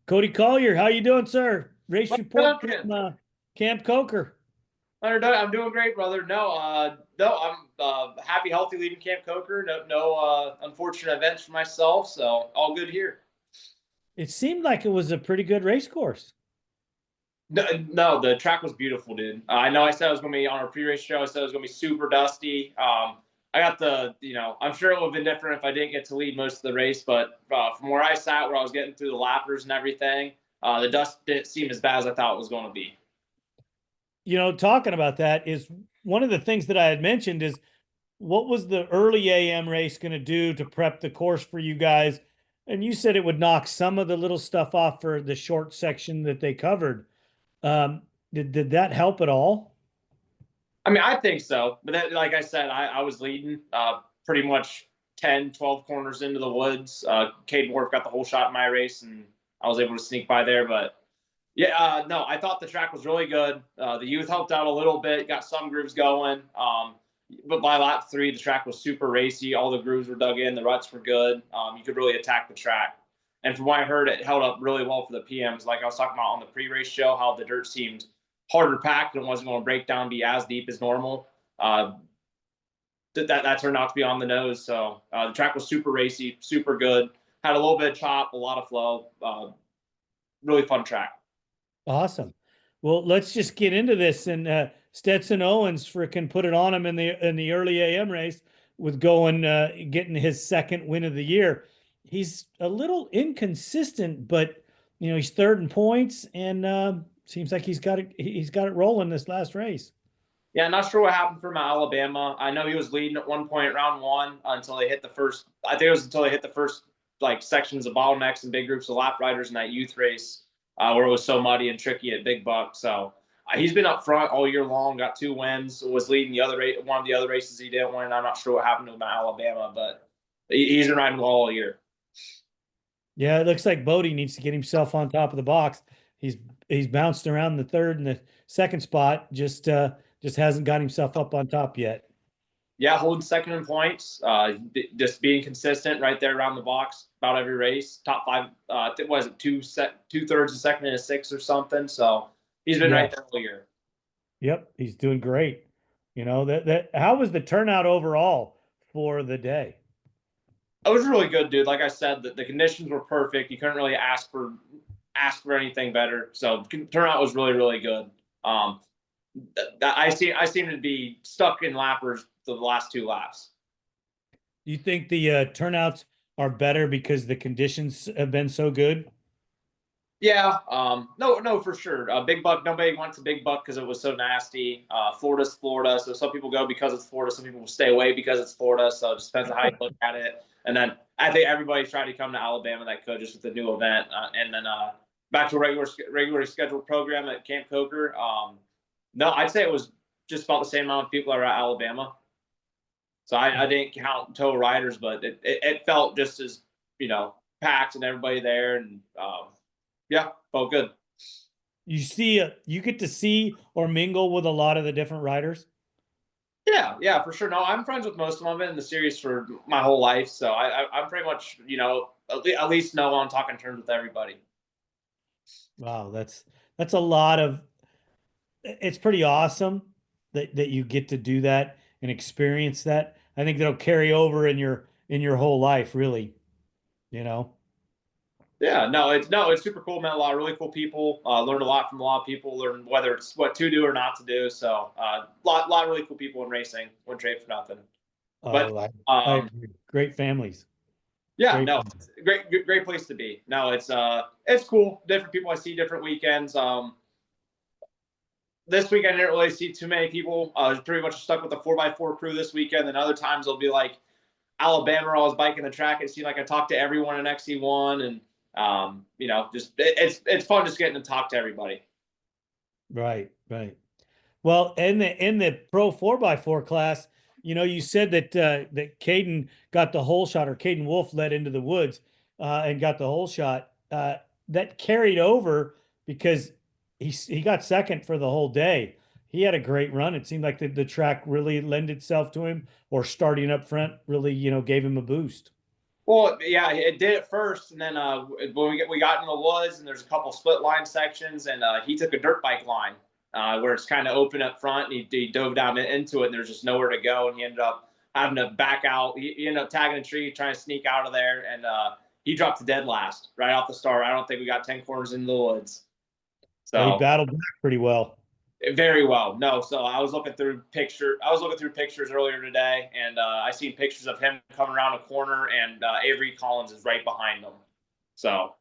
Cody Collier, how you doing, sir? Race What's report up, from Camp Coker. I'm doing great, brother. No, I'm happy, healthy, leaving Camp Coker. No, unfortunate events for myself, so all good here. It seemed like it was a pretty good race course. No, the track was beautiful, dude. I know I said I was going to be on a pre-race show. I said it was going to be super dusty. I got I'm sure it would have been different if I didn't get to lead most of the race, but from where I sat, where I was getting through the lappers and everything, the dust didn't seem as bad as I thought it was going to be. Talking about that is one of the things that I had mentioned is what was the early AM race going to do to prep the course for you guys? And you said it would knock some of the little stuff off for the short section that they covered. Um, did that help at all? I mean, I think so. But that, like I said, I was leading pretty much 10, 12 corners into the woods. Kaden Wharff got the whole shot in my race, and I was able to sneak by there. But yeah, no, I thought the track was really good. The youth helped out a little bit, got some grooves going. But by lap 3, the track was super racy. All the grooves were dug in. The ruts were good. You could really attack the track. And from what I heard, it held up really well for the PMs. Like I was talking about on the pre-race show, how the dirt seemed harder packed and wasn't going to break down, be as deep as normal. Uh, that turned out to be on the nose. So the track was super racy, super good. Had a little bit of chop, a lot of flow. Really fun track. Awesome. Well, let's just get into this. And Stetson Owens freaking put it on him in the early AM race with getting his second win of the year. He's a little inconsistent, but he's third in points and seems like he's got it rolling this last race. Yeah, not sure what happened for my Alabama. I know he was leading at one point round 1 until they hit the first. I think it was until they hit the first like sections of bottlenecks and big groups of lap riders in that youth race where it was so muddy and tricky at Big Buck. So he's been up front all year long. Got 2 wins. Was leading one of the other races he didn't win. I'm not sure what happened to my Alabama, but he's been riding well all year. Yeah, it looks like Bodie needs to get himself on top of the box. He's bounced around the third and the second spot. Just hasn't got himself up on top yet. Yeah, holding second in points, just being consistent right there around the box about every race. Top 5, was it 2/3 of second and a 6 or something. So he's been right there all year. Yep, he's doing great. How was the turnout overall for the day? It was really good, dude. Like I said, the conditions were perfect. You couldn't really ask for anything better. So turnout was really, really good. I seem to be stuck in lappers the last 2 laps. Do you think the turnouts are better because the conditions have been so good? Yeah, no, for sure. Big Buck, nobody went to Big Buck because it was so nasty. Florida's Florida, so some people go because it's Florida. Some people will stay away because it's Florida. So it just depends on how you look at it. And then I think everybody's trying to come to Alabama that could just with the new event. And then back to a regularly scheduled program at Camp Coker. No, I'd say it was just about the same amount of people that were at Alabama. So I didn't count total riders, but it felt just as packed and everybody there, and yeah, felt good. You get to see or mingle with a lot of the different riders. Yeah, for sure. No, I'm friends with most of them. I've been in the series for my whole life, so I'm pretty much at least know on talking terms with everybody. Wow, that's a lot of. It's pretty awesome that you get to do that and experience that. I think that'll carry over in your whole life, really. You know. Yeah, it's super cool. Met a lot of really cool people. Learned a lot from a lot of people. Learned whether it's what to do or not to do. So, lot of really cool people in racing. Wouldn't trade for nothing. But Oh, I agree. Great families. yeah, Great. no, it's a great place to be. No, it's cool. Different people I see different weekends. This weekend I didn't really see too many people. I was pretty much stuck with the 4x4 crew this weekend. And other times it'll be like Alabama, where I was biking the track. It seemed like I talked to everyone in XC1 and just it's fun just getting to talk to everybody. Right, right. Well, in the pro 4x4 class, you said that Kaden got the whole shot, or Kaden Wharff led into the woods and got the whole shot. That carried over because he got second for the whole day. He had a great run. It seemed like the track really lent itself to him, or starting up front really, gave him a boost. Well, yeah, it did at first, and then when we got in the woods, and there's a couple split line sections, and he took a dirt bike line where it's kind of open up front, and he dove down into it, and there's just nowhere to go, and he ended up having to back out. He ended up tagging a tree, trying to sneak out of there, and he dropped to dead last right off the start. I don't think we got 10 corners into the woods. So he So battled back pretty well. very well. No, so I was looking through pictures earlier today, and I seen pictures of him coming around a corner, and Avery Collins is right behind him. So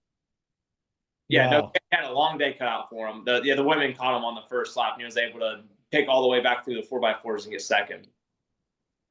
yeah, Wow. no, he had a long day cut out for him. The women caught him on the first lap, and he was able to pick all the way back through the 4x4s and get second.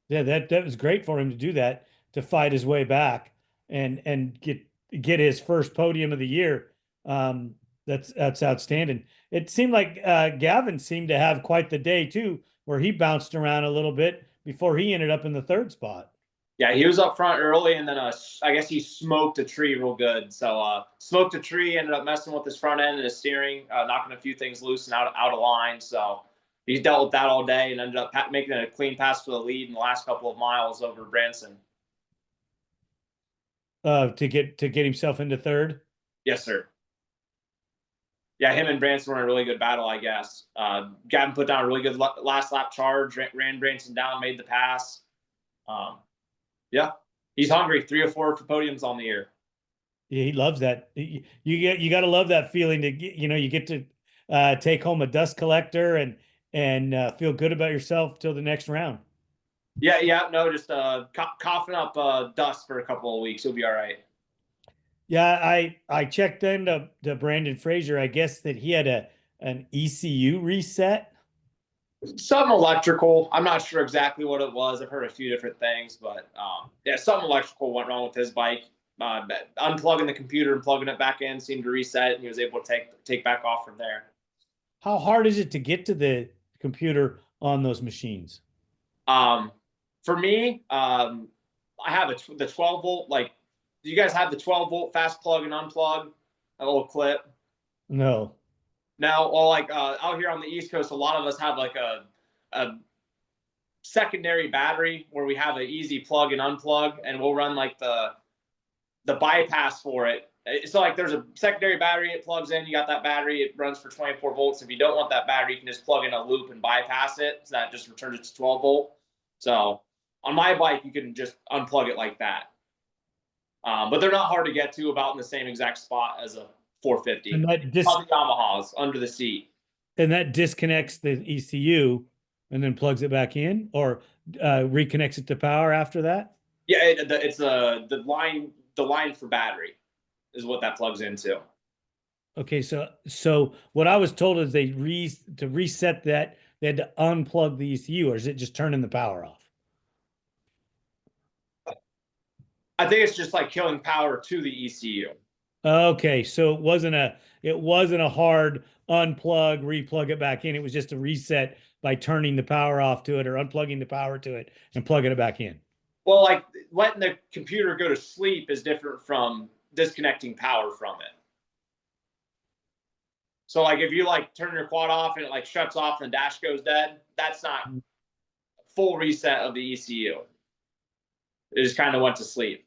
Yeah, that was great for him to do that, to fight his way back and get his first podium of the year. That's outstanding. It seemed like Gavin seemed to have quite the day too, where he bounced around a little bit before he ended up in the third spot. Yeah, he was up front early, and then I guess he smoked a tree real good. So smoked a tree, ended up messing with his front end and his steering, knocking a few things loose and out of line. So he dealt with that all day and ended up making a clean pass for the lead in the last couple of miles over Branson. To get himself into third. Yes, sir. Yeah, him and Branson were in a really good battle, I guess. Gavin put down a really good last lap charge, ran Branson down, made the pass. Yeah, he's hungry. 3 or 4 for podiums on the year. Yeah, he loves that. You got to love that feeling to get, you get to take home a dust collector and feel good about yourself till the next round. Yeah, no, just coughing up dust for a couple of weeks. He'll be all right. Yeah, I checked into Brandon Frazier. I guess that he had an ECU reset. Something electrical. I'm not sure exactly what it was. I've heard a few different things, but yeah, something electrical went wrong with his bike. Unplugging the computer and plugging it back in seemed to reset, and he was able to take back off from there. How hard is it to get to the computer on those machines? For me, I have the 12 volt. Like, do you guys have the 12 volt fast plug and unplug? A little clip. No. Now, well, like out here on the East Coast, a lot of us have like a secondary battery where we have an easy plug and unplug, and we'll run like the bypass for it. So like there's a secondary battery, it plugs in, you got that battery, it runs for 24 volts. If you don't want that battery, you can just plug in a loop and bypass it. So that just returns it to 12 volt. So on my bike, you can just unplug it like that. But they're not hard to get to, about in the same exact spot as a 450. And that Yamahas under the seat. And that disconnects the ECU and then plugs it back in, or reconnects it to power after that. Yeah, it's the line for battery is what that plugs into. Okay, so what I was told is to reset that, they had to unplug the ECU, or is it just turning the power off? I think it's just like killing power to the ECU. Okay, so it wasn't a hard unplug, replug it back in. It was just a reset by turning the power off to it or unplugging the power to it and plugging it back in. Well, like letting the computer go to sleep is different from disconnecting power from it. So like if you like turn your quad off and it like shuts off and the dash goes dead, that's not full reset of the ECU. It just kind of went to sleep.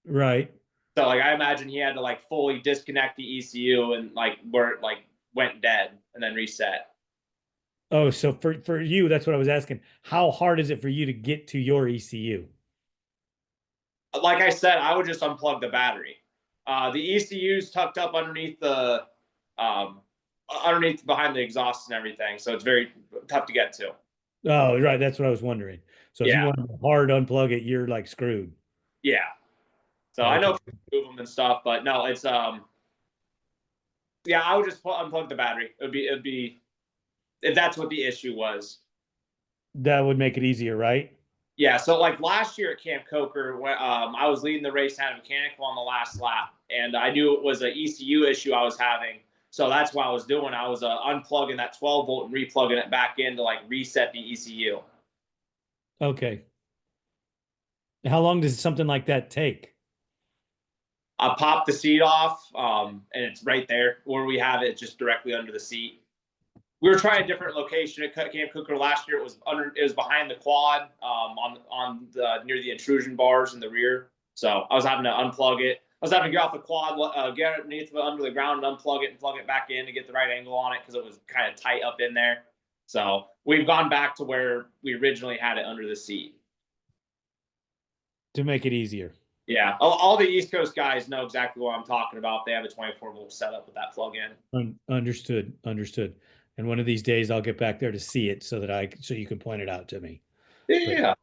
Right. So like I imagine he had to like fully disconnect the ECU and like where it like went dead and then reset. Oh, so for you, that's what I was asking. How hard is it for you to get to your ECU? Like I said, I would just unplug the battery. The ECU's tucked up underneath the underneath behind the exhaust and everything, so it's very tough to get to. Oh, right. That's what I was wondering. So if you want to hard unplug it, you're like screwed. Yeah. So okay. I know move them and stuff, but no, it's yeah, I would just unplug the battery. It'd be if that's what the issue was. That would make it easier, right? Yeah. So like last year at Camp Coker, when I was leading the race, had a mechanical on the last lap, and I knew it was an ECU issue I was having. So that's what I was doing. I was unplugging that 12 volt and replugging it back in to like reset the ECU. Okay. How long does something like that take? I pop the seat off, and it's right there where we have it, just directly under the seat. We were trying a different location at Camp Coker last year. It was behind the quad, on the near the intrusion bars in the rear. So I was having to unplug it. I was having to get off the quad, get underneath under the ground and unplug it and plug it back in to get the right angle on it because it was kind of tight up in there. So we've gone back to where we originally had it under the seat to make it easier. Yeah, all the East Coast guys know exactly what I'm talking about. They have a 24-volt setup with that plug-in. Understood. And one of these days I'll get back there to see it so you can point it out to me. Yeah.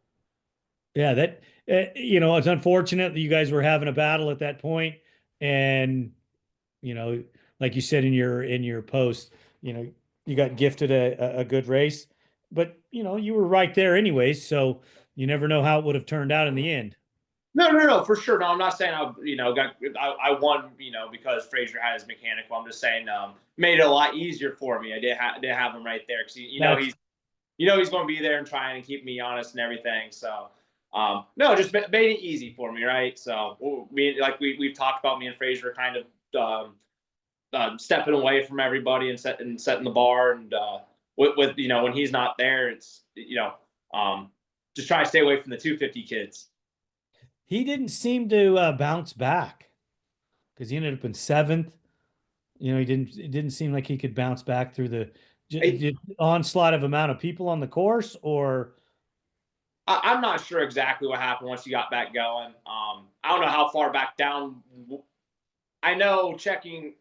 Yeah, that it's unfortunate that you guys were having a battle at that point, and like you said in your post, you got gifted a good race, but you were right there anyways, so you never know how it would have turned out in the end. No, for sure. No, I'm not saying I won, because Frazier had his mechanical. I'm just saying made it a lot easier for me. I did have him right there because he's going to be there and trying to keep me honest and everything. So no, just made it easy for me, right? So we've talked about, me and Frazier kind of stepping away from everybody and setting the bar, and with when he's not there, it's just trying to stay away from the 250 kids. He didn't seem to bounce back because he ended up in 7th. It didn't seem like he could bounce back through the onslaught of amount of people on the course, or I'm not sure exactly what happened once he got back going. I don't know how far back down. I know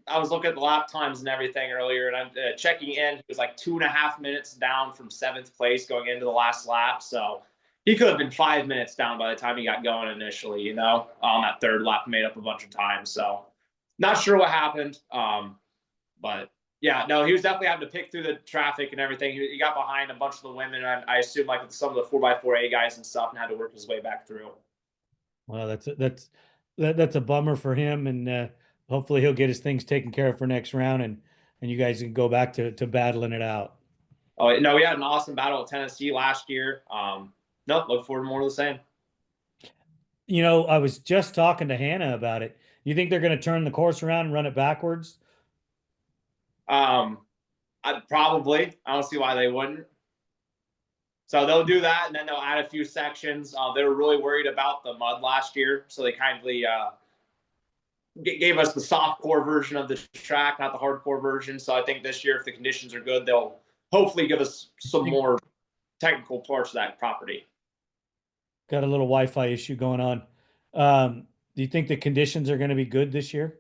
I was looking at the lap times and everything earlier, and I'm checking in. He was like 2.5 minutes down from 7th place going into the last lap. So he could have been 5 minutes down by the time he got going initially, on that third lap, made up a bunch of time. So not sure what happened. But yeah, no, he was definitely having to pick through the traffic and everything. He got behind a bunch of the women, and I assume like some of the 4x4A guys and stuff, and had to work his way back through. Well, that's a bummer for him, and hopefully he'll get his things taken care of for next round, and you guys can go back to battling it out. Oh no, we had an awesome battle at Tennessee last year. No, look forward to more of the same. I was just talking to Hannah about it. You think they're going to turn the course around and run it backwards? Probably. I don't see why they wouldn't. So they'll do that, and then they'll add a few sections. They were really worried about the mud last year, so they kindly gave us the soft core version of the track, not the hardcore version. So I think this year, if the conditions are good, they'll hopefully give us some more technical parts of that property. Got a little Wi-Fi issue going on. Do you think the conditions are going to be good this year?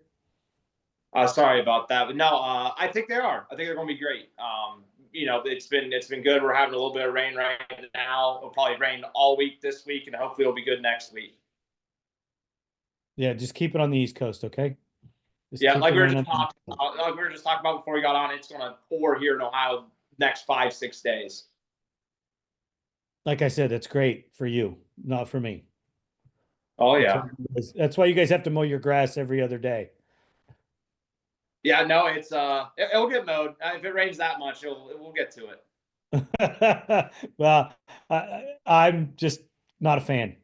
Sorry about that, but no, I think they are. I think they're going to be great. It's been good. We're having a little bit of rain right now. It'll probably rain all week this week, and hopefully it'll be good next week. Yeah, just keep it on the East Coast, okay? Like we were just talking about before we got on. It's going to pour here in Ohio next 5-6 days. Like I said, that's great for you, not for me. Oh yeah, that's why you guys have to mow your grass every other day. Yeah, no, it'll get mowed. If it rains that much, we'll get to it. Well, I'm just not a fan,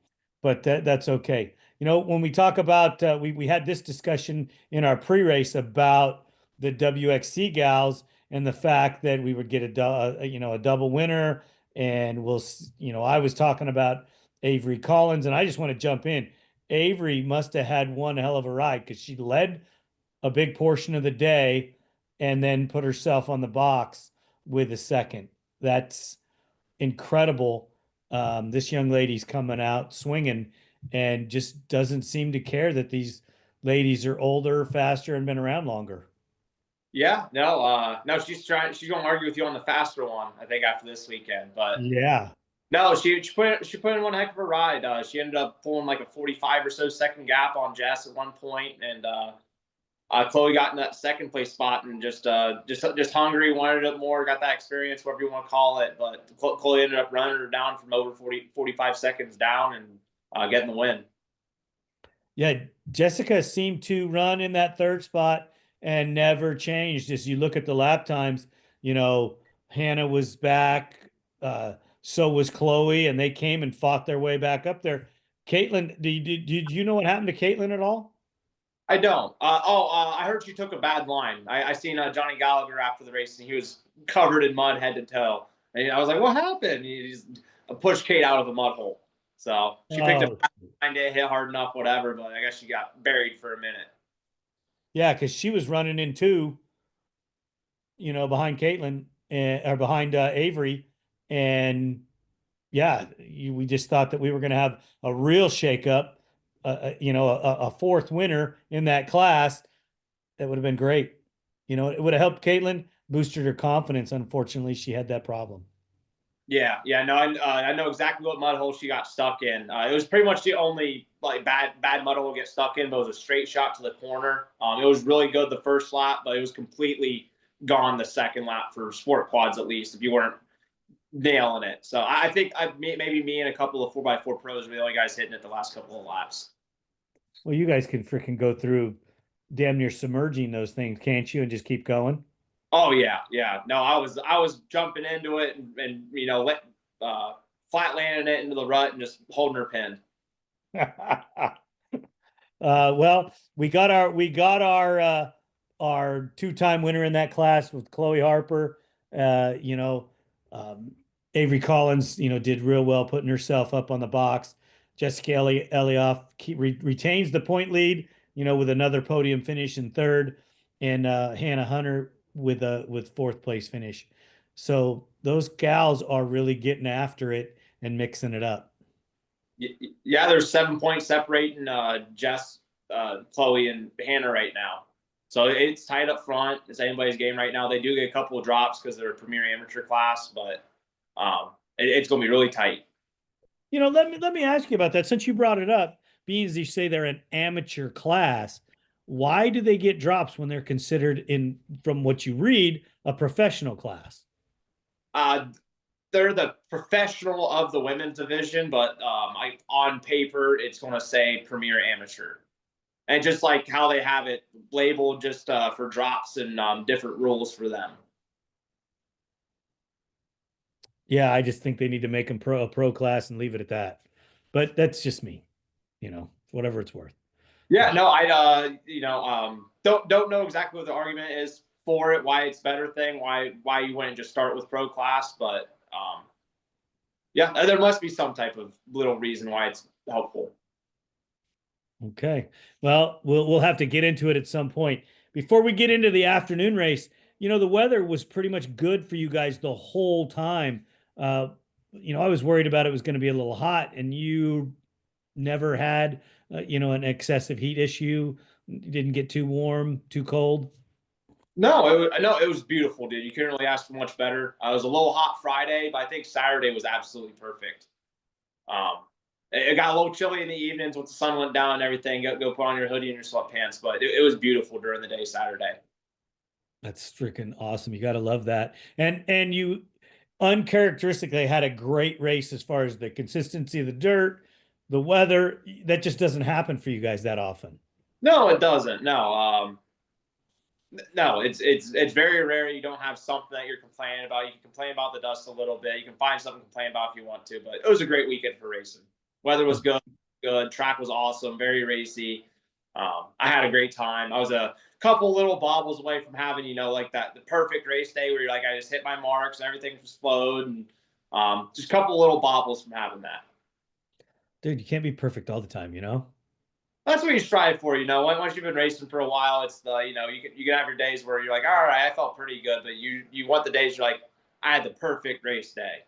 but that's okay. When we talk about, we had this discussion in our pre-race about the WXC gals and the fact that we would get a double winner, and I was talking about Avery Collins, and I just want to jump in. Avery must have had one hell of a ride because she led a big portion of the day and then put herself on the box with a second. That's incredible. This young lady's coming out swinging and just doesn't seem to care that these ladies are older, faster, and been around longer. Yeah, no, she's going to argue with you on the faster one, I think, after this weekend. But yeah, no, she put in one heck of a ride. She ended up pulling like a 45 or so second gap on Jess at one point, and Chloe got in that second place spot and just hungry, wanted it more, got that experience, whatever you want to call it. But Chloe ended up running her down from over 45 seconds down and getting the win. Yeah, Jessica seemed to run in that third spot and never changed. As you look at the lap times, Hannah was back, so was Chloe, and they came and fought their way back up there. Katelyn, did you know what happened to Katelyn at all? I don't. I heard she took a bad line. I seen Johnny Gallagher after the race, and he was covered in mud head to toe. And I was like, what happened? He just pushed Kate out of the mud hole. So she picked Oh, it up, hit hard enough, whatever. But I guess she got buried for a minute. yeah, because she was running in two, behind Katelyn or behind Avery, and yeah, we just thought that we were going to have a real shakeup, a fourth winner in that class. That would have been great. It would have helped Katelyn, boosted her confidence. Unfortunately, she had that problem. Yeah, no, I know exactly what mud hole she got stuck in. It was pretty much the only like bad mud hole to get stuck in, but it was a straight shot to the corner. It was really good the first lap, but it was completely gone the second lap for sport quads at least if you weren't nailing it. So I think maybe me and a couple of 4x4 pros were the only guys hitting it the last couple of laps. Well, you guys can freaking go through damn near submerging those things, can't you? And just keep going. Oh yeah. No, I was jumping into it and flat landing it into the rut and just holding her pinned. Well, we got our two-time winner in that class with Chloe Harper. Uh, you know, um, Avery Collins, did real well putting herself up on the box. Jessica Elioff retains the point lead, with another podium finish in third, and Hannah Hunter with fourth place finish. So those gals are really getting after it and mixing it up. Yeah, there's 7 points separating Jess, Chloe, and Hannah right now. So it's tight up front. It's anybody's game right now. They do get a couple of drops because they're a premier amateur class, but it's going to be really tight. Let me ask you about that. Since you brought it up, being as you say they're an amateur class, why do they get drops when they're considered from what you read, a professional class? Uh, they're the professional of the women's division, but on paper, it's going to say premier amateur. And just like how they have it labeled just for drops and different rules for them. Yeah, I just think they need to make them a pro class and leave it at that. But that's just me, whatever it's worth. Yeah, no, don't know exactly what the argument is for it, why it's a better thing, why you wouldn't just start with pro class, but yeah, there must be some type of little reason why it's helpful. Okay. Well, we'll have to get into it at some point. Before we get into the afternoon race, the weather was pretty much good for you guys the whole time. Uh, I was worried about it was going to be a little hot, and you never had, an excessive heat issue. You didn't get too warm, too cold. No, it was beautiful, dude. You couldn't really ask for much better. It was a little hot Friday, but I think Saturday was absolutely perfect. Um, it got a little chilly in the evenings once the sun went down and everything. Go put on your hoodie and your sweatpants, but it was beautiful during the day Saturday. That's freaking awesome. You got to love that. And you uncharacteristically had a great race as far as the consistency of the dirt, the weather. That just doesn't happen for you guys that often. No, it doesn't. No, it's very rare you don't have something that you're complaining about. You can complain about the dust a little bit. You can find something to complain about if you want to, but it was a great weekend for racing. Weather was good. Track was awesome, very racy. I had a great time. I was a couple little bobbles away from having, like the perfect race day where you're like, I just hit my marks and everything just flowed, and just a couple little bobbles from having that. Dude, you can't be perfect all the time. That's what you strive for, Once you've been racing for a while, it's you can have your days where you're like, all right, I felt pretty good, but you want the days you're like, I had the perfect race day.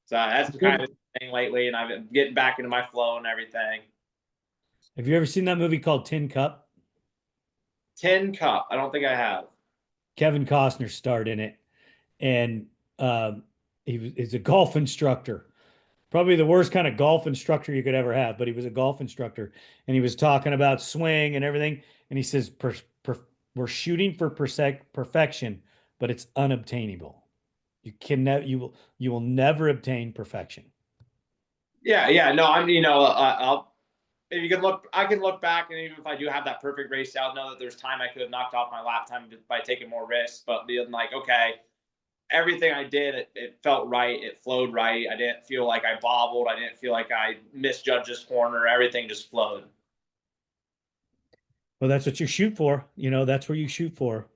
So that's the kind of thing lately, and I've been getting back into my flow and everything. Have you ever seen that movie called Tin Cup? Tin Cup. I don't think I have. Kevin Costner starred in it, and he's a golf instructor. Probably the worst kind of golf instructor you could ever have, but he was a golf instructor, and he was talking about swing and everything. And he says, "We're shooting for perfection, but it's unobtainable. You will never obtain perfection." Yeah. No, I'll if you can look, I can look back, and even if I do have that perfect race, I'll know that there's time I could have knocked off my lap time by taking more risks, but being like, okay, everything I did, it felt right. It flowed right. I didn't feel like I bobbled. I didn't feel like I misjudged this corner. Everything just flowed. Well, that's what you shoot for. That's where you shoot for.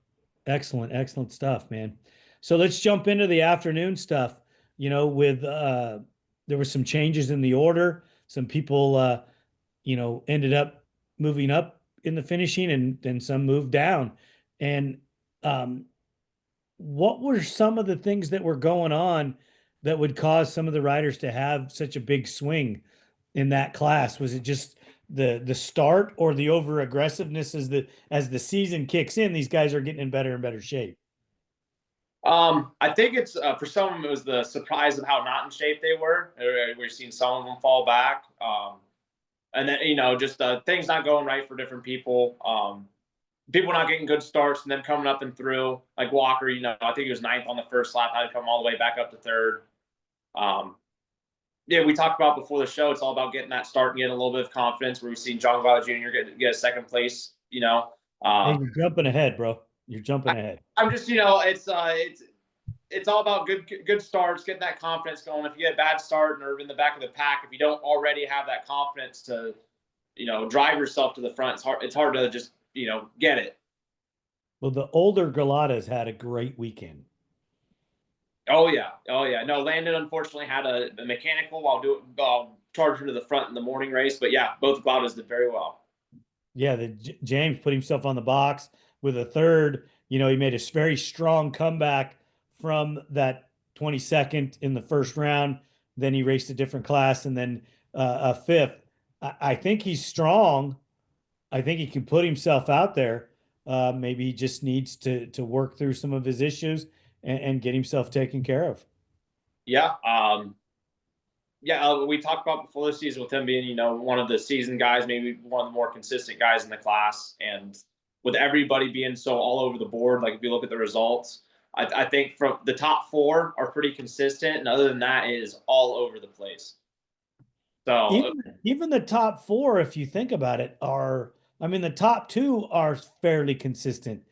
Excellent, excellent stuff, man. So let's jump into the afternoon stuff. With there were some changes in the order. some people, ended up moving up in the finishing, and then some moved down. And um, what were some of the things that were going on that would cause some of the riders to have such a big swing in that class? Was it just the start, or the over aggressiveness as the season kicks in, these guys are getting in better and better shape? I think it's for some of them it was the surprise of how not in shape they were. We're seeing some of them fall back, and then just things not going right for different people. People not getting good starts and then coming up and through. Like Walker, I think he was ninth on the first lap, had to come all the way back up to third. Yeah, we talked about before the show. It's all about getting that start and getting a little bit of confidence. Where we've seen John Violet Jr. get a second place. Hey, you're jumping ahead, bro. You're jumping ahead. I'm just, it's all about good starts, getting that confidence going. If you get a bad start and are in the back of the pack, if you don't already have that confidence to, drive yourself to the front, it's hard to just, get it. Well, the older Galatas had a great weekend. Oh yeah. No, Landon unfortunately had a mechanical while charging to the front in the morning race, but yeah, both Galatas did very well. Yeah, James put himself on the box with a third. He made a very strong comeback from that 22nd in the first round. Then he raced a different class, and then a fifth. I think he's strong. I think he can put himself out there. Maybe he just needs to work through some of his issues and get himself taken care of. Yeah. We talked about before the season with him being, one of the seasoned guys, maybe one of the more consistent guys in the class. And with everybody being so all over the board, like if you look at the results, I think from the top four are pretty consistent. And other than that, it is all over the place. So even the top four, if you think about it, the top two are fairly consistent.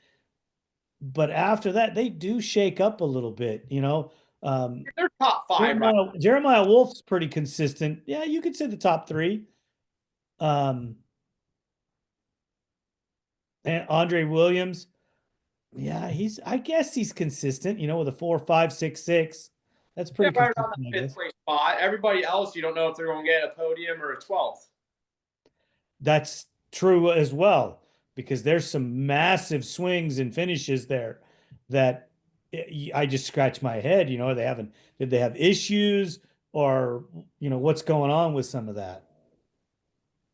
But after that, they do shake up a little bit, they're top five, right? Jeremiah Wolf's pretty consistent. Yeah, you could say the top three. And Andre Williams, yeah, I guess he's consistent, with a 4, 5, 6, 6. That's pretty Right consistent, around the I fifth guess. place spot. Everybody else, you don't know if they're going to get a podium or a 12th. That's true as well, because there's some massive swings and finishes there that I just scratch my head. Did they have issues, or what's going on with some of that?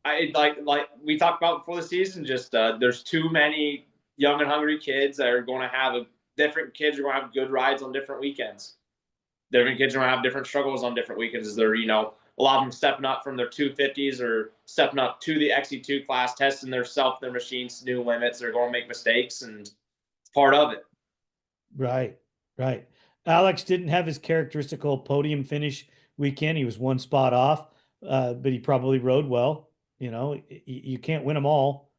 I like we talked about before the season. Just there's too many young and hungry kids that are going to have different kids are going to have good rides on different weekends. Different kids are going to have different struggles on different weekends. As they're a lot of them stepping up from their 250s or stepping up to the XC2 class, testing their machines to new limits. They're going to make mistakes, and it's part of it. Right, right. Alex didn't have his characteristical podium finish weekend. He was one spot off, but he probably rode well. You can't win them all.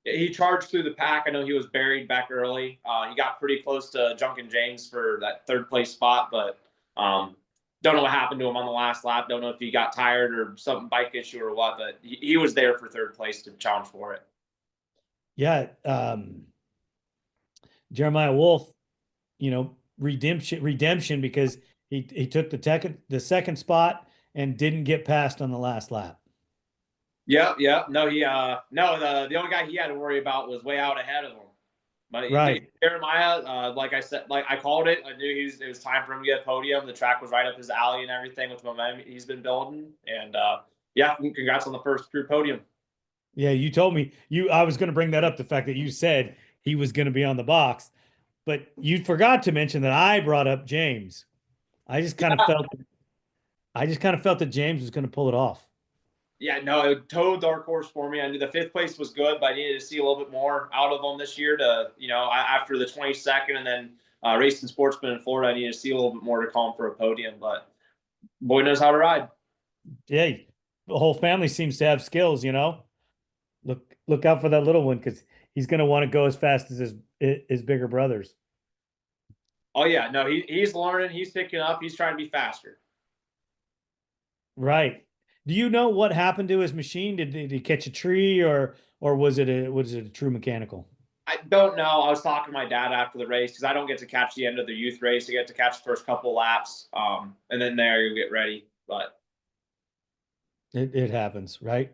He charged through the pack. I know he was buried back early. He got pretty close to Junkin James for that third place spot, but don't know what happened to him on the last lap. Don't know if he got tired or some bike issue or what, but he was there for third place to challenge for it. Yeah. Jeremiah Wolf, redemption, because he took the second spot and didn't get past on the last lap. Yeah. No, the only guy he had to worry about was way out ahead of him. But right. Jeremiah, like I said, like I called it. I knew it was time for him to get a podium. The track was right up his alley and everything with the momentum he's been building. And congrats on the first career podium. Yeah, you told me I was going to bring that up, the fact that you said he was going to be on the box, but you forgot to mention that I brought up James. I just kind of felt that James was going to pull it off. Yeah, no, total dark horse for me. I knew the fifth place was good, but I needed to see a little bit more out of them this year to, after the 22nd and then racing Sportsman in Florida, I needed to see a little bit more to call him for a podium, but boy knows how to ride. Yeah, the whole family seems to have skills, Look out for that little one, because he's going to want to go as fast as his bigger brothers. Oh, yeah, no, he's learning. He's picking up. He's trying to be faster. Right. Do you know what happened to his machine? Did he catch a tree, or was it a true mechanical? I don't know. I was talking to my dad after the race because I don't get to catch the end of the youth race. I get to catch the first couple laps, and then there you get ready. But It happens, right?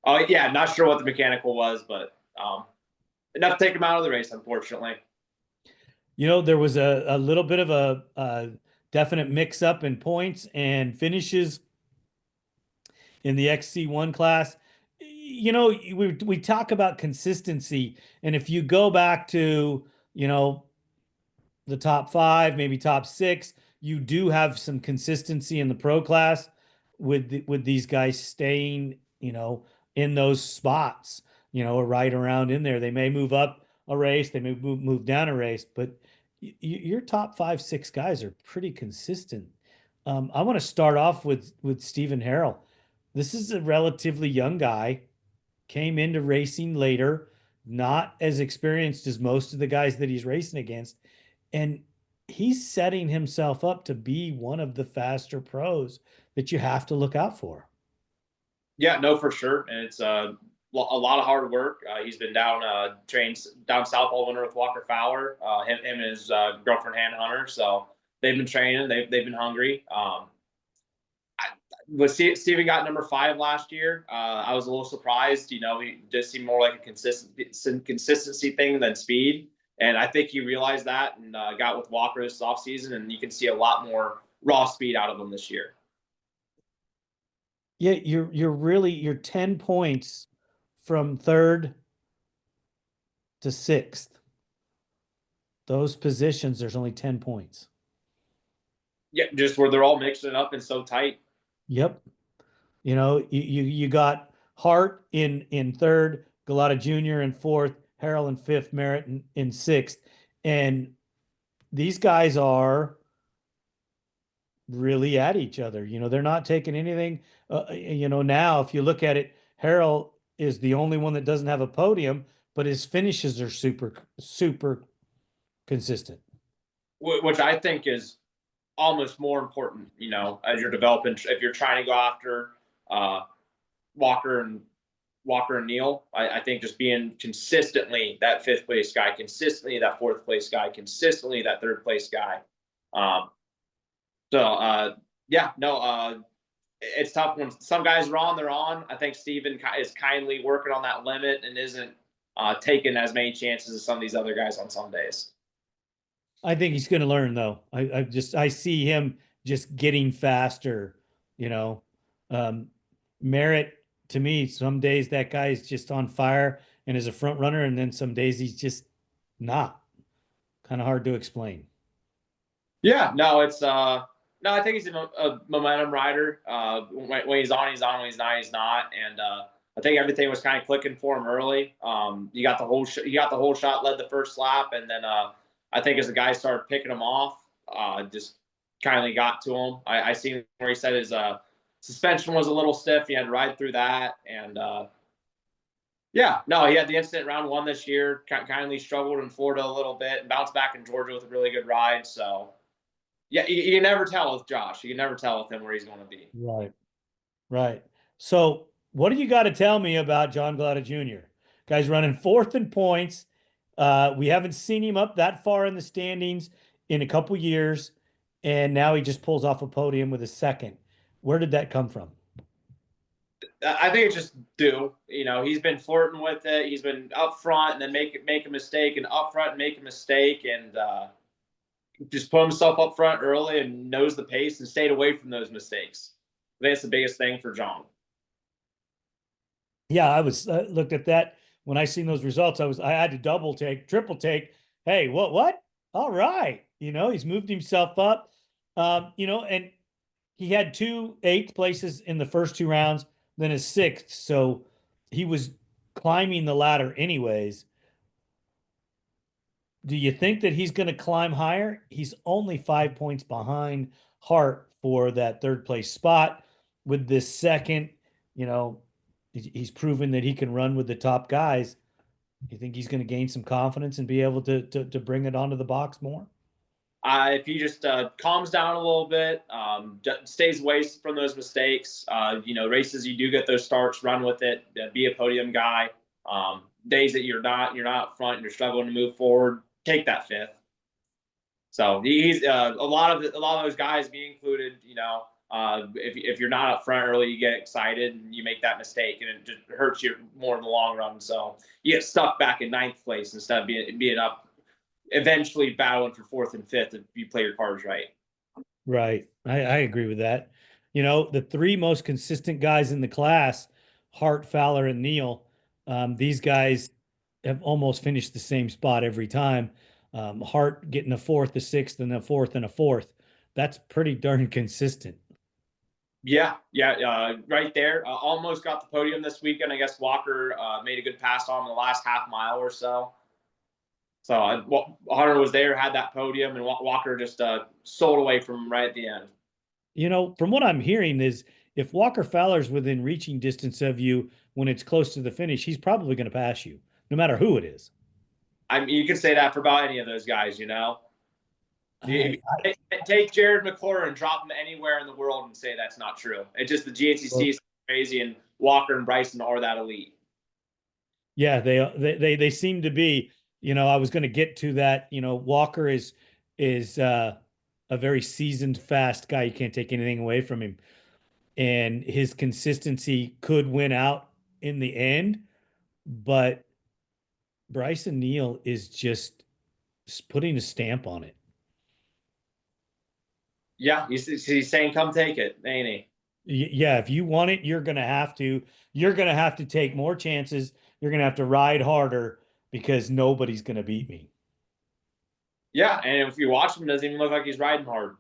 Oh yeah, not sure what the mechanical was, but enough to take him out of the race, unfortunately. There was a little bit of a definite mix up in points and finishes in the XC1 class. We talk about consistency, and if you go back to, the top five, maybe top six, you do have some consistency in the pro class with these guys staying, in those spots, or right around in there. They may move up a race, they may move down a race, but your top five, six guys are pretty consistent. I want to start off with Stephen Harrell. This is a relatively young guy, came into racing later, not as experienced as most of the guys that he's racing against, and he's setting himself up to be one of the faster pros that you have to look out for. Yeah, no, for sure, and it's a lot of hard work. He's been down trains down south all winter with Walker Fowler, him and his girlfriend Hannah Hunter. So they've been training. They've been hungry. Steven got number 5 last year. I was a little surprised. He just seemed more like a consistency thing than speed. And I think he realized that and got with Walker this offseason, and you can see a lot more raw speed out of him this year. Yeah, you're 10 points from third to sixth. Those positions, there's only 10 points. Yeah, just where they're all mixing it up and so tight. Yep. You got Hart in third, Galata Jr. in fourth, Harrell in fifth, Merritt in sixth. And these guys are really at each other. They're not taking anything. Now, if you look at it, Harrell is the only one that doesn't have a podium, but his finishes are super, super consistent. Which I think is almost more important, as you're developing, if you're trying to go after uh, Walker and Neal. I think just being consistently that 5th place guy, consistently that 4th place guy, consistently that 3rd place guy. Um, yeah, no, it's tough when some guys are on, they're on. I think Steven is kindly working on that limit and isn't taking as many chances as some of these other guys on some days. I think he's going to learn, though. I see him just getting faster. You know, Merritt, to me, some days that guy is just on fire and is a front runner, and then some days he's just not. Kind of hard to explain. Yeah, no, no, I think he's a momentum rider. When he's on, he's on. When he's not, he's not. And I think everything was kind of clicking for him early. You got the whole shot, led the first lap, and then I think as the guys started picking him off, just kind of got to him. I seen where he said his suspension was a little stiff. He had to ride through that, and yeah, no, he had the incident round 1 this year. Kindly struggled in Florida a little bit, and bounced back in Georgia with a really good ride. So yeah, you can never tell with Josh. You can never tell with him where he's going to be. Right. Right. So, what do you got to tell me about John Glada Jr.? Guy's running 4th in points. We haven't seen him up that far in the standings in a couple years, and now he just pulls off a podium with a 2nd. Where did that come from? I think it's just due. He's been flirting with it. He's been up front and then make a mistake, and up front and make a mistake, and just put himself up front early and knows the pace and stayed away from those mistakes. I think that's the biggest thing for John. Yeah, I was looked at that when I seen those results. I had to double take, triple take. Hey, what? All right, he's moved himself up. And he had 2 8th places in the first 2 rounds, then a 6th. So he was climbing the ladder anyways. Do you think that he's going to climb higher? He's only 5 points behind Hart for that 3rd place spot. With this 2nd, he's proven that he can run with the top guys. You think he's going to gain some confidence and be able to bring it onto the box more? If he just calms down a little bit, stays away from those mistakes, races you do get those starts, run with it, be a podium guy. Days that you're not up front and you're struggling to move forward, take that 5th. So he's a lot of those guys, me included, If you're not up front early, you get excited and you make that mistake, and it just hurts you more in the long run. So you get stuck back in ninth place instead of being up, eventually battling for fourth and fifth if you play your cards right. Right. I agree with that. You know, the three most consistent guys in the class, Hart, Fowler, and Neal, these guys have almost finished the same spot every time. Hart getting a fourth, a sixth, and a fourth, and a fourth. That's pretty darn consistent. Yeah, right there. Almost got the podium this weekend. I guess Walker made a good pass on him the last half mile or so. So Hunter was there, had that podium, and Walker just sold away from him right at the end. You know, from what I'm hearing is if Walker Fowler's within reaching distance of you when it's close to the finish, he's probably going to pass you, no matter who it is. I mean, you can say that for about any of those guys, you know. Take Jared McClure and drop him anywhere in the world and say that's not true. It's just the GNCC is crazy, and Walker and Bryson are that elite. Yeah, they seem to be. You know, I was going to get to that. You know, Walker is a very seasoned, fast guy. You can't take anything away from him, and his consistency could win out in the end. But Bryson Neal is just putting a stamp on it. Yeah, he's saying, "Come take it," ain't he? Yeah, if you want it, you're gonna have to. You're gonna have to take more chances. You're gonna have to ride harder because nobody's gonna beat me. Yeah, and if you watch him, it doesn't even look like he's riding hard.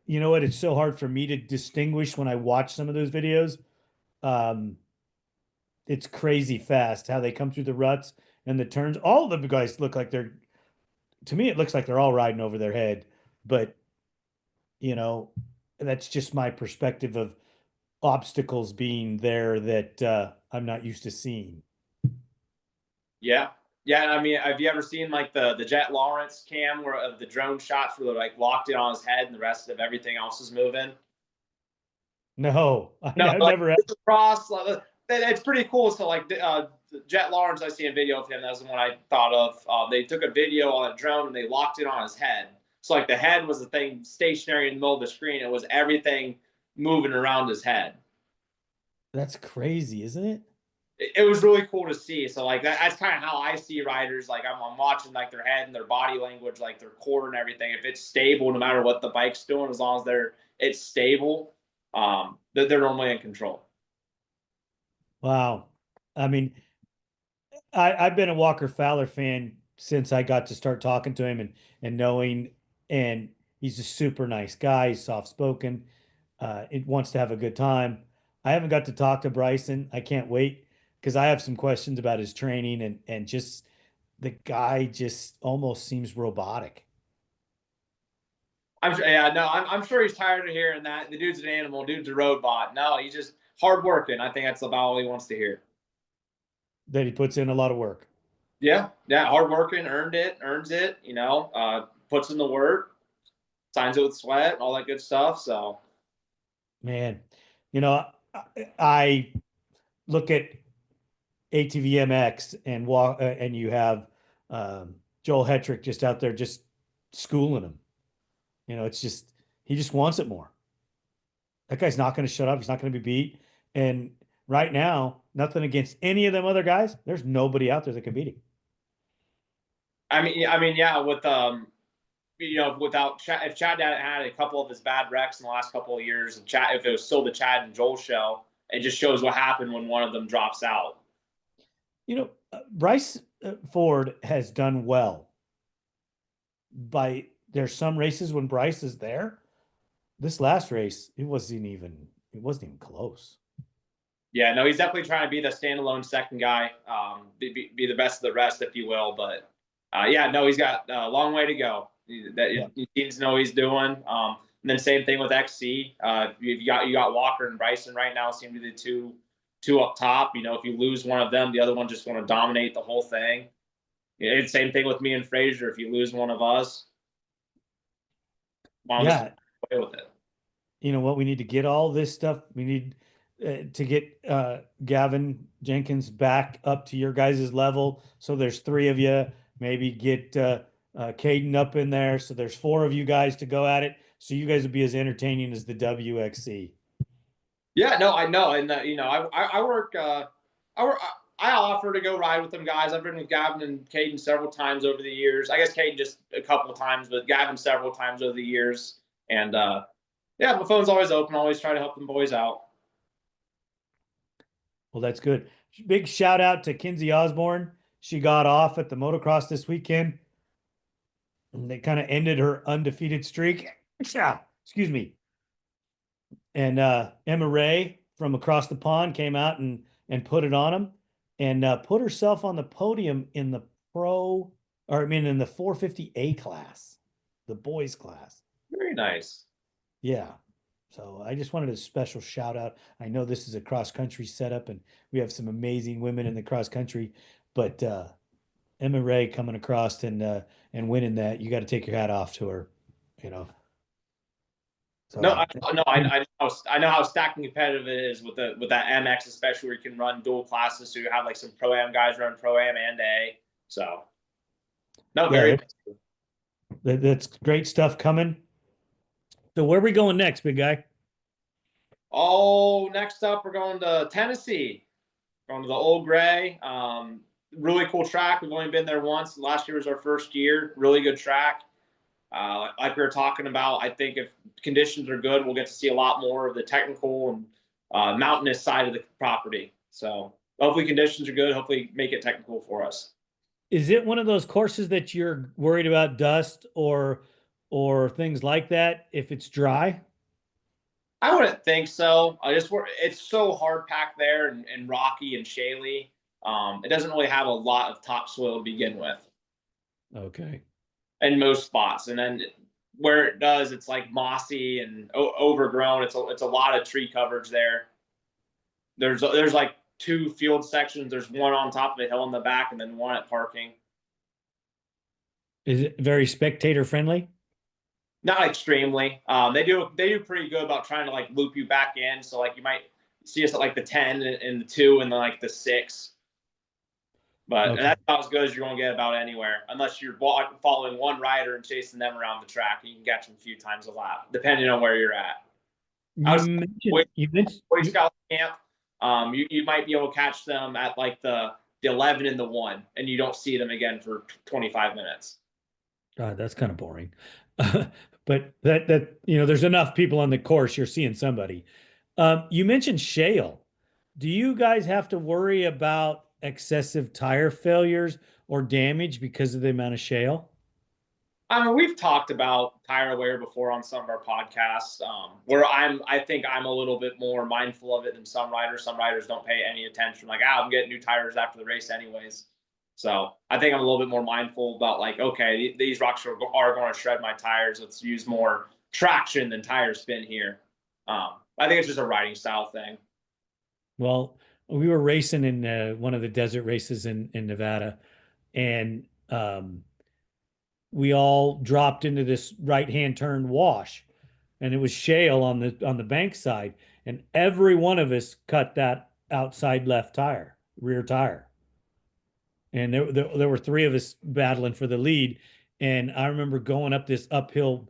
You know what? It's so hard for me to distinguish when I watch some of those videos. Um, it's crazy fast how they come through the ruts and the turns. All of the guys look like they're, to me, it looks like they're all riding over their head. But, you know, that's just my perspective of obstacles being there that I'm not used to seeing. Yeah. Yeah, I mean, have you ever seen like the Jet Lawrence cam where of the drone shots where they're like locked in on his head and the rest of everything else is moving? No, No, I've like never. cross. It's pretty cool. So like Jet Lawrence, I see a video of him. That's the one I thought of. They took a video on a drone and they locked it on his head. So like the head was the thing stationary in the middle of the screen. It was everything moving around his head. That's crazy, isn't it? It was really cool to see. So like that's kind of how I see riders. Like I'm watching like their head and their body language, like their core and everything. If it's stable, no matter what the bike's doing, as long as it's stable, they're normally in control. Wow. I mean, I've been a Walker Fowler fan since I got to start talking to him and knowing, and he's a super nice guy. He's soft spoken. It wants to have a good time. I haven't got to talk to Bryson. I can't wait because I have some questions about his training and just the guy just almost seems robotic. I'm sure he's tired of hearing that. The dude's an animal. Dude's a robot. No, he's just hard working. I think that's about all he wants to hear. That he puts in a lot of work. Yeah, hard working, earns it. You know, puts in the work, signs it with sweat, all that good stuff. So, Man, you know, I look at ATV-MX and walk, and you have Joel Hetrick just out there just schooling him. You know, it's just he just wants it more. That guy's not going to shut up. He's not going to be beat. And right now, nothing against any of them other guys. There's nobody out there that can beat him. I mean, yeah, with you know, without Chad, if Chad had a couple of his bad wrecks in the last couple of years, and Chad, if it was still the Chad and Joel show, it just shows what happened when one of them drops out. You know, Bryce Ford has done well. There's some races when Bryce is there. This last race, it wasn't even close. Yeah, no, he's definitely trying to be the standalone second guy, be the best of the rest, if you will. But yeah, no, he's got a long way to go. He seems to know what he's doing. And then same thing with XC. You got Walker and Bryson right now. Seem to be the two up top. You know, if you lose one of them, the other one just going to dominate the whole thing. It's same thing with me and Frazier. If you lose one of us, away with it. You know what? We need to get all this stuff. We need to get Gavin Jenkins back up to your guys' level. So there's three of you. Maybe get Kaden up in there. So there's 4 of you guys to go at it. So you guys would be as entertaining as the WXC. Yeah, no, I know, and you know, I work, I work. I offer to go ride with them guys. I've ridden with Gavin and Kaden several times over the years. I guess Kaden just a couple of times, but Gavin several times over the years. And yeah, my phone's always open. Always try to help them boys out. Well, that's good. Big shout out to Kinsey Osborne. She got off at the motocross this weekend. And they kind of ended her undefeated streak. Yeah, excuse me. And Emma Ray from across the pond came out and put it on him and put herself on the podium in the in the 450A class, the boys class. Very nice. Yeah. So I just wanted a special shout out. I know this is a cross country setup and we have some amazing women in the cross country, but Emma Ray coming across and winning that, you got to take your hat off to her, you know. So, no, I know how stacked and competitive it is with that MX, especially where you can run dual classes. So you have like some pro-am guys run pro-am and A. So no, very. That's great stuff coming. So where are we going next, big guy? Oh, next up we're going to Tennessee. Going to the Old Gray. Really cool track. We've only been there once. Last year was our first year. Really good track. Like we were talking about, I think if conditions are good, we'll get to see a lot more of the technical and mountainous side of the property. So hopefully conditions are good. Hopefully make it technical for us. Is it one of those courses that you're worried about dust or things like that if it's dry? I wouldn't think so. It's so hard packed there and rocky and shaly. It doesn't really have a lot of topsoil to begin with. Okay. In most spots, and then where it does, it's like mossy and overgrown. It's a lot of tree coverage there. There's like 2 field sections. There's one on top of the hill in the back, and then one at parking. Is it very spectator friendly? Not extremely. They do pretty good about trying to like loop you back in. So like you might see us at like the 10 and the 2 and then like the 6. But Okay. that's about as good as you're going to get about anywhere, unless you're following one rider and chasing them around the track. You can catch them a few times a lap, depending on where you're at. You mentioned Boy Scout camp. You might be able to catch them at like the 11 and the 1, and you don't see them again for 25 minutes. God, that's kind of boring. But that there's enough people on the course, you're seeing somebody. You mentioned shale. Do you guys have to worry about excessive tire failures or damage because of the amount of shale? I mean, we've talked about tire wear before on some of our podcasts, where I think I'm a little bit more mindful of it than some riders. Some riders don't pay any attention. Like, I'm getting new tires after the race anyways. So I think I'm a little bit more mindful about like, okay, these rocks are going to shred my tires. Let's use more traction than tire spin here. I think it's just a riding style thing. Well, we were racing in one of the desert races in Nevada, and we all dropped into this right-hand turn wash, and it was shale on the bank side, and every one of us cut that outside left tire, rear tire. And there were 3 of us battling for the lead. And I remember going up this uphill,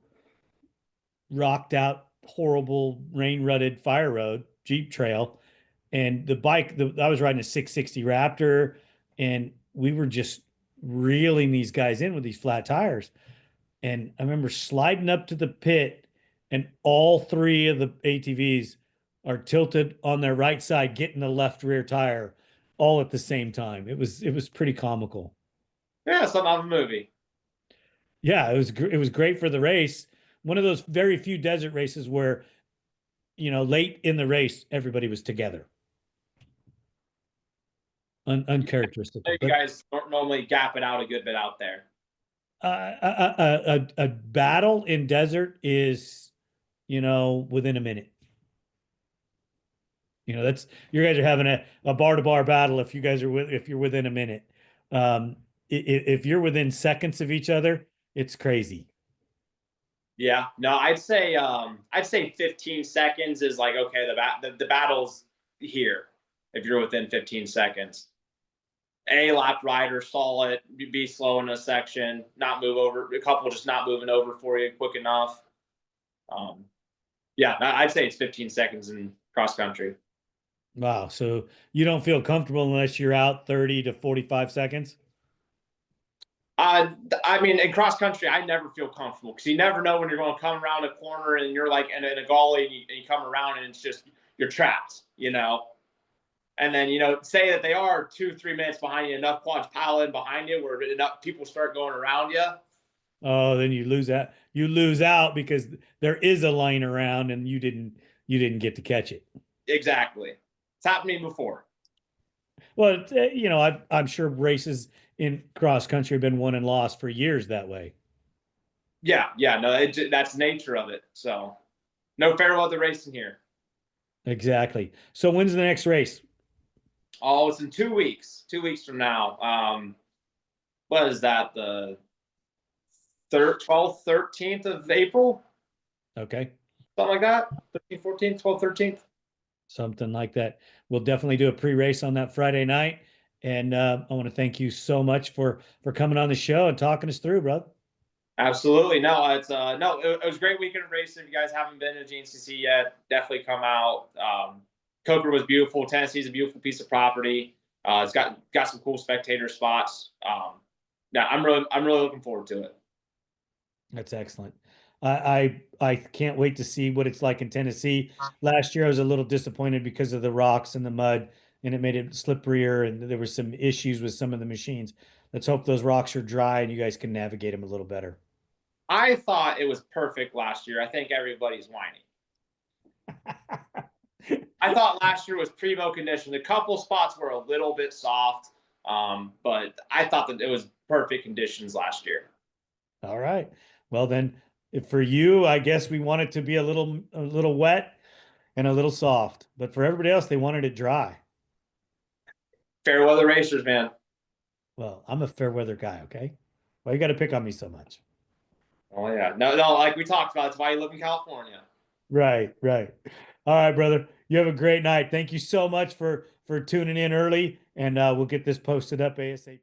rocked out, horrible, rain rutted fire road, Jeep trail. And the bike, I was riding a 660 Raptor, and we were just reeling these guys in with these flat tires. And I remember sliding up to the pit, and all 3 of the ATVs are tilted on their right side, getting the left rear tire all at the same time. It was pretty comical. Yeah, something out of a movie. Yeah, it was great for the race. One of those very few desert races where, late in the race, everybody was together. Uncharacteristic. You guys normally gap it out a good bit out there. A battle in desert is, within a minute. That's you guys are having a bar to bar battle if you're within a minute. If you're within seconds of each other, it's crazy. Yeah, no, I'd say 15 seconds is like, okay, the battle's here if you're within 15 seconds. A-lap rider saw it, be slow in a section, not move over, a couple just not moving over for you quick enough. Yeah, I'd say it's 15 seconds in cross country. Wow. So you don't feel comfortable unless you're out 30 to 45 seconds? I mean, in cross country, I never feel comfortable because you never know when you're going to come around a corner and you're like in a gully and you come around and it's just, you're trapped, you know? And then, say that they are 2-3 minutes behind you, enough quads pile in behind you where enough people start going around you. Oh, then you lose out. You lose out because there is a line around and you didn't get to catch it. Exactly. It's happened to me before. Well, I'm sure races in cross country have been won and lost for years that way. Yeah, no, that's the nature of it. So, no fair weather racing here. Exactly. So when's the next race? Oh, it's in 2 weeks. 2 weeks from now. What is that? The 12th, 13th of April? Okay. Something like that. 13th, 14th, 12th, 13th. Something like that. We'll definitely do a pre-race on that Friday night. And I want to thank you so much for coming on the show and talking us through, brother. Absolutely. No, it was a great weekend of racing. If you guys haven't been to GNCC yet, definitely come out. Coker was beautiful. Tennessee's a beautiful piece of property. It's got some cool spectator spots. Yeah, I'm really looking forward to it. That's excellent. I can't wait to see what it's like in Tennessee. Last year I was a little disappointed because of the rocks and the mud, and it made it slipperier, and there were some issues with some of the machines. Let's hope those rocks are dry and you guys can navigate them a little better. I thought it was perfect last year. I think everybody's whining. I thought last year was primo condition. A couple spots were a little bit soft, but I thought that it was perfect conditions last year. All right. Well, then, if for you, I guess we want it to be a little wet and a little soft, but for everybody else, they wanted it dry. Fair weather racers, man. Well, I'm a fair weather guy. Okay. Why you got to pick on me so much? Oh yeah, no, like we talked about, it's why you live in California. Right, right. All right, brother. You have a great night. Thank you so much for tuning in early, and we'll get this posted up ASAP.